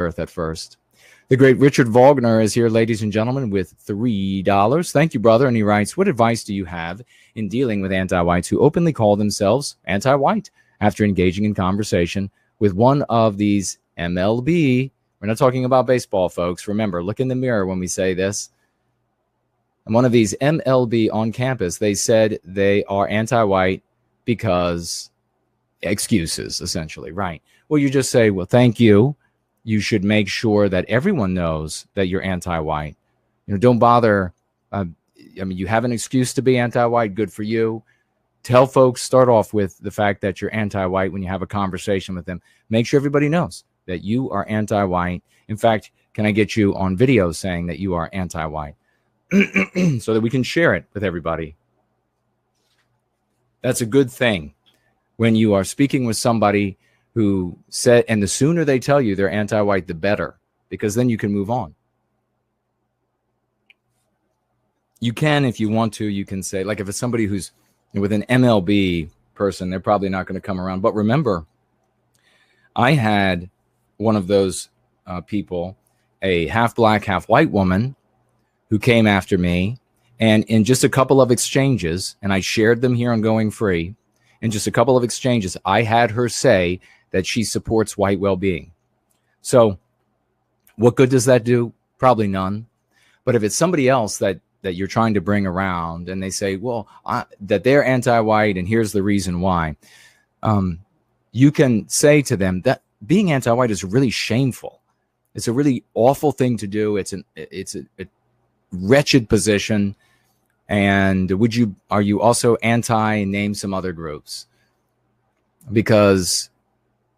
Earth at first. The great Richard Wagner is here, ladies and gentlemen, with $3. Thank you, brother. And he writes, what advice do you have in dealing with anti-whites who openly call themselves anti-white after engaging in conversation with one of these MLB? We're not talking about baseball, folks. Remember, look in the mirror when we say this. And one of these MLB on campus, they said they are anti-white because excuses, essentially, right? Well, you just say, well, thank you. You should make sure that everyone knows that you're anti-white. Don't bother. You have an excuse to be anti-white. Good for you. Tell folks, start off with the fact that you're anti-white when you have a conversation with them. Make sure everybody knows that you are anti-white. In fact, can I get you on video saying that you are anti-white so that we can share it with everybody? That's a good thing when you are speaking with somebody who said, and the sooner they tell you they're anti-white, the better, because then you can move on. You can, if you want to, you can say, like if it's somebody who's with an MLB person, they're probably not going to come around. But remember, I had one of those people, a half black, half white woman who came after me. And in just a couple of exchanges, and I shared them here on Going Free, in just a couple of exchanges, I had her say that she supports white well-being. So what good does that do? Probably none. But if it's somebody else that you're trying to bring around and they say, well, that they're anti-white and here's the reason why, you can say to them that being anti-white is really shameful. It's a really awful thing to do. It's a wretched position. And are you also anti and name some other groups? Because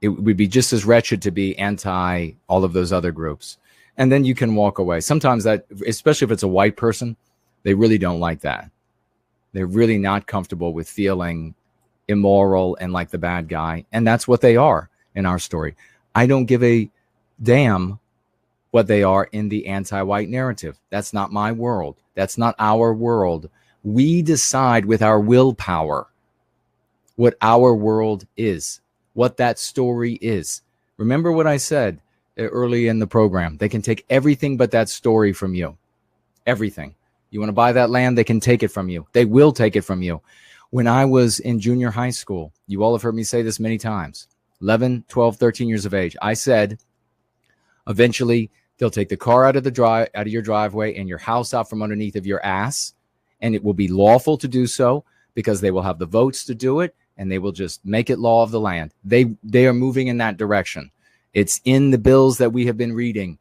it would be just as wretched to be anti all of those other groups. And then you can walk away. Sometimes that, especially if it's a white person, they really don't like that. They're really not comfortable with feeling immoral and like the bad guy. And that's what they are in our story. I don't give a damn what they are in the anti-white narrative. That's not my world. That's not our world. We decide with our willpower what our world is, what that story is. Remember what I said early in the program. They can take everything but that story from you. Everything. You want to buy that land, they can take it from you. They will take it from you. When I was in junior high school, you all have heard me say this many times, 11, 12, 13 years of age, I said, eventually they'll take the car out of your driveway and your house out from underneath of your ass, and it will be lawful to do so because they will have the votes to do it, and they will just make it law of the land. They are moving in that direction. It's in the bills that we have been reading.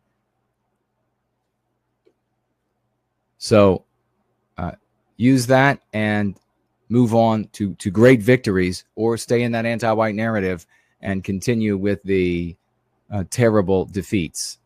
So use that and move on to great victories, or stay in that anti-white narrative and continue with the terrible defeats.